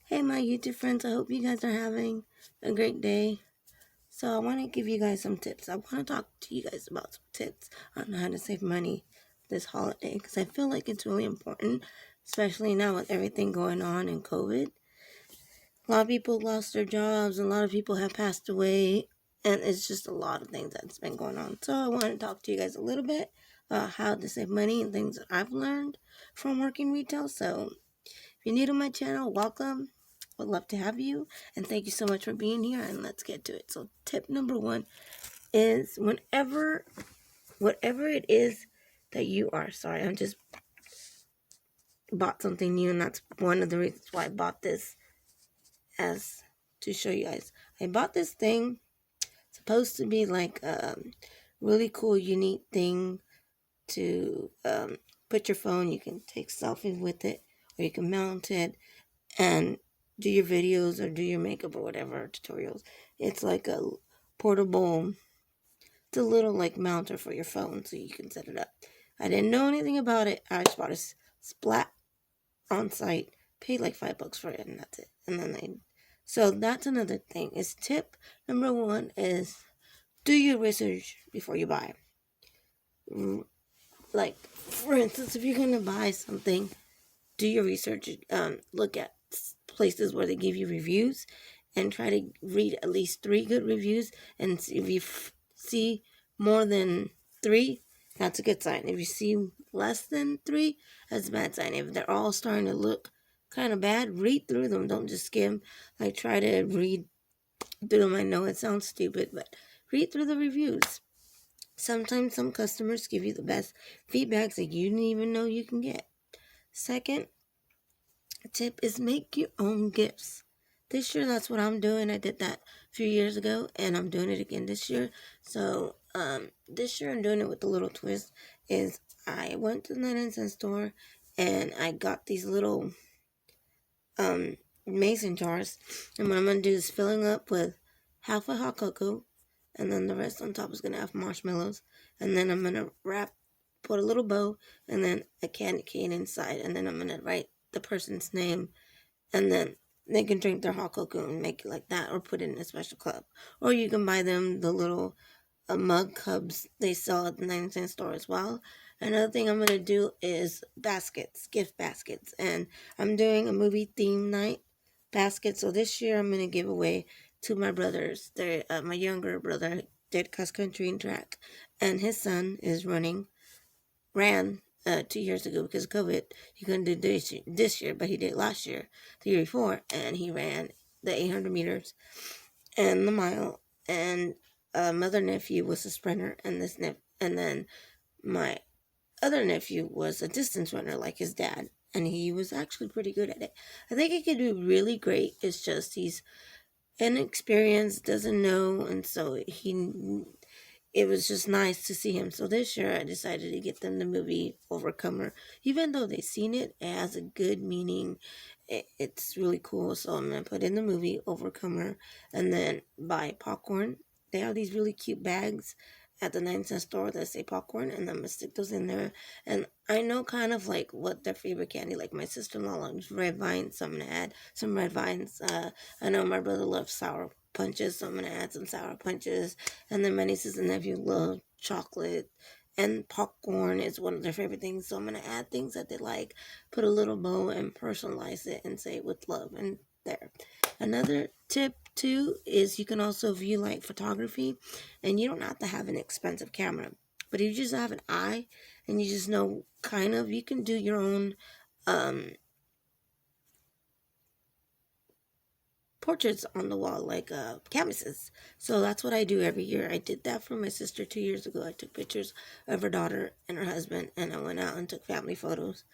Hey my YouTube friends, I hope you guys are having a great day. So I want to give you guys some tips. I want to talk to you guys about some tips on how to save money this holiday because I feel like it's really important, especially now with everything going on in COVID. A lot of people lost their jobs, a lot of people have passed away, and it's just a lot of things that's been going on. So I want to talk to you guys a little bit about how to save money and things that I've learned from working retail. So if you're new to my channel, welcome. Would love to have you. And thank you so much for being here. And let's get to it. So tip number one is whatever it is that you are. Sorry, I just bought something new. And that's one of the reasons why I bought this, as to show you guys. I bought this thing. Supposed to be like a really cool, unique thing to put your phone. You can take selfies with it, or you can mount it and do your videos or do your makeup or whatever tutorials. It's like a portable, it's a little like mounter for your phone so you can set it up. I didn't know anything about it. I just bought a splat on site, paid like $5 for it, and that's it. And then so that's another thing. Is tip number one is do your research before you buy. Like for instance, if you're gonna buy something, do your research. Look at places where they give you reviews and try to read at least 3 good reviews. And if you see more than 3, that's a good sign. If you see less than 3, that's a bad sign. If they're all starting to look kind of bad, read through them. Don't just skim. Like, try to read through them. I know it sounds stupid, but read through the reviews. Sometimes some customers give you the best feedbacks that you didn't even know you can get. Second tip is make your own gifts. This year, that's what I'm doing. I did that a few years ago, and I'm doing it again this year. So, this year I'm doing it with the little twist. Is I went to the 99-cent store, and I got these little mason jars. And what I'm gonna do is filling up with half a hot cocoa, and then the rest on top is gonna have marshmallows. And then I'm gonna put a little bow, and then a candy cane inside. And then I'm gonna write the person's name, and then they can drink their hot cocoa and make it like that, or put it in a special cup. Or you can buy them the little mug cups they sell at the 99-cent store as well. Another thing I'm going to do is baskets, gift baskets. And I'm doing a movie theme night basket. So this year I'm going to give away to my brothers. My younger brother did cross country and track, and his son is ran 2 years ago because of COVID. He couldn't do this year, but he did last year, the year before, and he ran the 800 meters and the mile. And my other nephew was a sprinter, and and then my other nephew was a distance runner like his dad, and he was actually pretty good at it. I think he could do really great. It's just he's inexperienced, doesn't know, and so it was just nice to see him. So this year I decided to get them the movie Overcomer. Even though they've seen it, it has a good meaning. It's really cool. So I'm going to put in the movie Overcomer and then buy popcorn. They have these really cute bags at the 99-cent store that say popcorn, and I'm going to stick those in there. And I know kind of like what their favorite candy, like my sister-in-law loves red vines, so I'm going to add some red vines. I know my brother loves sour punches, so I'm going to add some sour punches. And then my nieces and nephew love chocolate, and popcorn is one of their favorite things. So I'm going to add things that they like, put a little bow and personalize it and say with love. And there. Another tip too is you can also view like photography, and you don't have to have an expensive camera. But if you just have an eye and you just know kind of, you can do your own portraits on the wall, like canvases. So that's what I do every year. I did that for my sister 2 years ago. I took pictures of her daughter and her husband, and I went out and took family photos.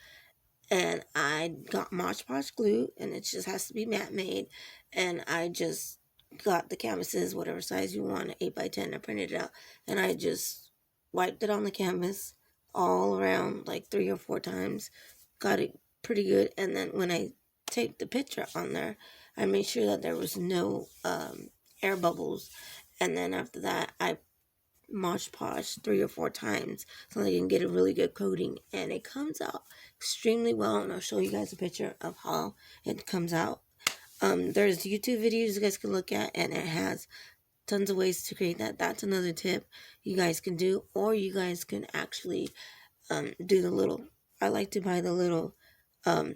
And I got Mod Podge glue, and it just has to be matte made. And I just got the canvases, whatever size you want, 8 by 10. I printed it out, and I just wiped it on the canvas all around like 3 or 4 times. Got it pretty good. And then when I taped the picture on there, I made sure that there was no air bubbles. And then after that, I Mod Podge 3 or 4 times so I can get a really good coating, and it comes out extremely well. And I'll show you guys a picture of how it comes out. There's YouTube videos you guys can look at, and it has tons of ways to create that. That's another tip you guys can do, or you guys can actually do the little. I like to buy the little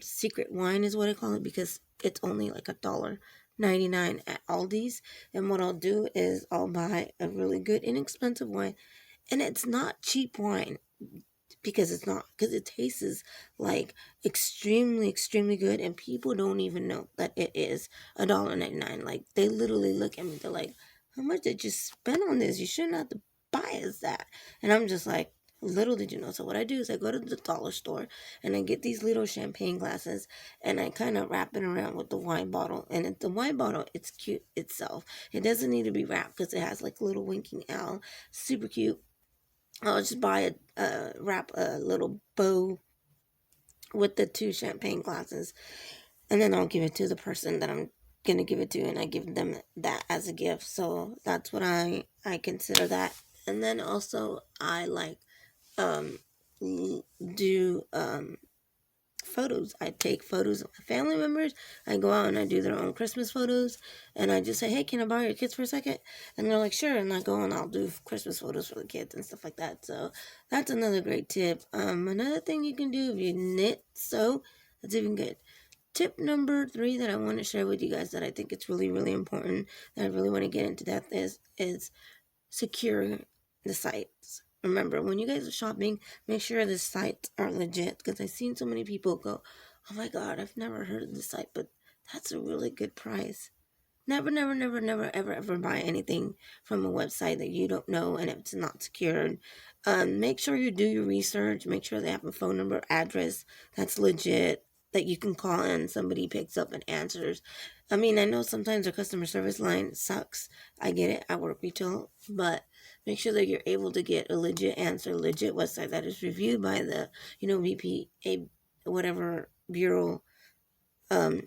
secret wine is what I call it, because it's only like $1.99 at Aldi's. And what I'll do is I'll buy a really good inexpensive wine, and it's not cheap wine, because it's not, because it tastes like extremely good, and people don't even know that it is $1.99. Like, they literally look at me, they're like, how much did you spend on this? You shouldn't have to buy us that. And I'm just like, little did you know. So what I do is I go to the dollar store and I get these little champagne glasses, and I kind of wrap it around with the wine bottle. And the wine bottle, it's cute itself. It doesn't need to be wrapped because it has like little winking owl, super cute. I'll just buy wrap a little bow with the 2 champagne glasses, and then I'll give it to the person that I'm gonna give it to, and I give them that as a gift. So that's what I consider that. And then also I like do photos. I take photos of my family members. I go out and I do their own Christmas photos, and I just say, hey, can I borrow your kids for a second? And they're like, sure. And I go and I'll do Christmas photos for the kids and stuff like that. So that's another great tip. Another thing you can do if you knit, so that's even good. Tip number 3 that I want to share with you guys, that I think it's really important, that I really want to get into depth, is secure the sites. Remember, when you guys are shopping, make sure the sites are legit, because I've seen so many people go, oh my god, I've never heard of this site, but that's a really good price. Never, ever buy anything from a website that you don't know and it's not secured. Make sure you do your research. Make sure they have a phone number, address that's legit, that you can call and somebody picks up and answers. I mean, I know sometimes their customer service line sucks. I get it. I work retail, but make sure that you're able to get a legit answer, legit website that is reviewed by the, BPA, whatever bureau, business,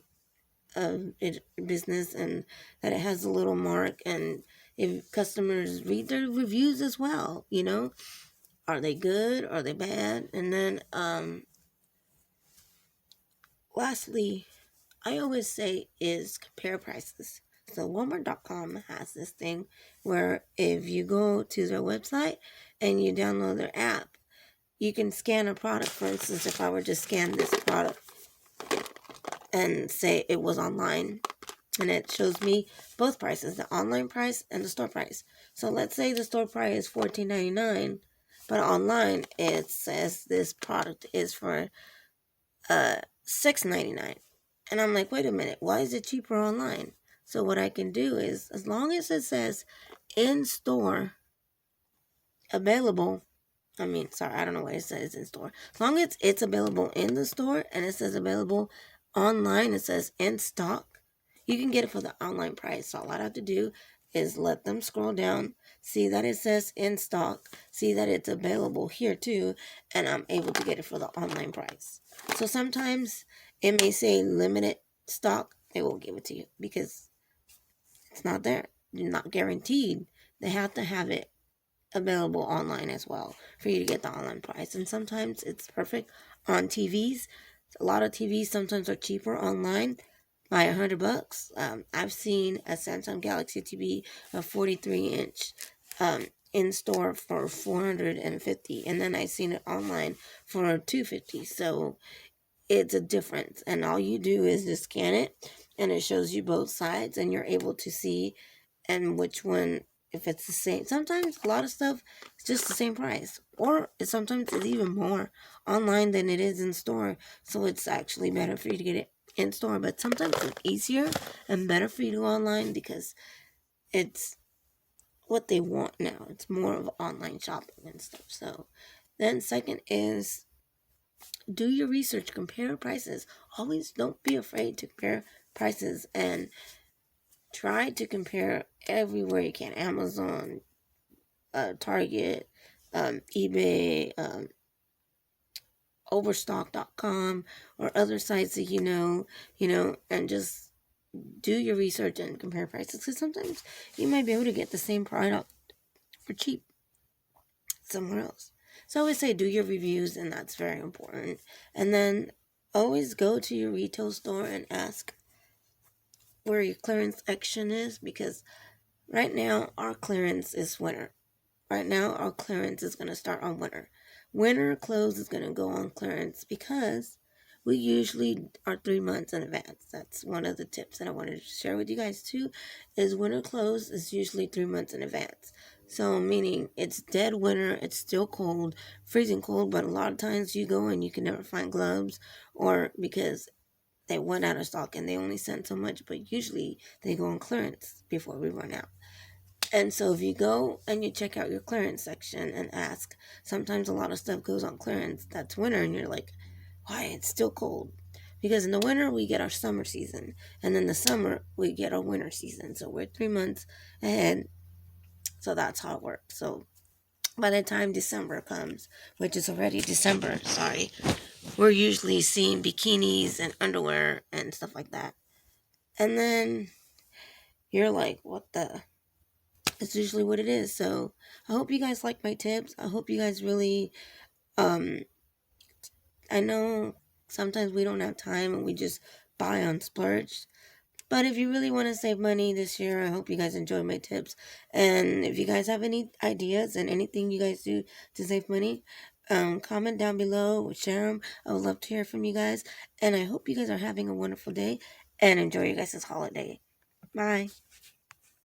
and that it has a little mark, and if customers read their reviews as well, are they good, are they bad? And then lastly, I always say is compare prices. So Walmart.com has this thing where if you go to their website and you download their app, you can scan a product. For instance, if I were to scan this product and say it was online, and it shows me both prices, the online price and the store price. So let's say the store price is $14.99, but online it says this product is for $6.99. And I'm like, wait a minute, why is it cheaper online? So what I can do is, as long as it says in store available, I don't know why it says in store. As long as it's available in the store and it says available online, it says in stock, you can get it for the online price. So all I have to do is let them scroll down, see that it says in stock, see that it's available here too, and I'm able to get it for the online price. So sometimes it may say limited stock, they won't give it to you because it's not there. You're not guaranteed. They have to have it available online as well for you to get the online price. And sometimes it's perfect on TVs. A lot of TVs sometimes are cheaper online by $100. I've seen a Samsung Galaxy TV, a 43-inch, in store for $450, and then I've seen it online for $250. So it's a difference, and all you do is just scan it, and it shows you both sides, and you're able to see and which one, if it's the same. Sometimes a lot of stuff is just the same price, or sometimes it's even more online than it is in store. So it's actually better for you to get it in store, but sometimes it's easier and better for you to go online because it's what they want now. It's more of online shopping and stuff. So then second is do your research, compare prices. Always don't be afraid to compare prices, and try to compare everywhere you can. Amazon, Target, eBay, Overstock.com, or other sites that you know, and just do your research and compare prices, because sometimes you might be able to get the same product for cheap somewhere else. So I always say do your reviews, and that's very important. And then always go to your retail store and ask where your clearance section is, because right now our clearance is winter. Right now our clearance is going to start on winter. Winter clothes is going to go on clearance because we usually are 3 months in advance. That's one of the tips that I wanted to share with you guys too, is winter clothes is usually 3 months in advance. So meaning it's dead winter, it's still cold, freezing cold, but a lot of times you go and you can never find gloves, or because they went out of stock and they only sent so much, but usually they go on clearance before we run out. And so if you go and you check out your clearance section and ask, sometimes a lot of stuff goes on clearance that's winter, and you're like, why, it's still cold. Because in the winter we get our summer season, and then the summer we get our winter season. So we're 3 months ahead. So that's how it works. So by the time December comes, which is already December, sorry, we're usually seeing bikinis and underwear and stuff like that. And then you're like, what the? It's usually what it is. So I hope you guys like my tips. I hope you guys really, um, I know sometimes we don't have time and we just buy on splurge. But if you really want to save money this year, I hope you guys enjoy my tips. And if you guys have any ideas and anything you guys do to save money, comment down below, share them. I would love to hear from you guys. And I hope you guys are having a wonderful day and enjoy your guys' holiday. Bye.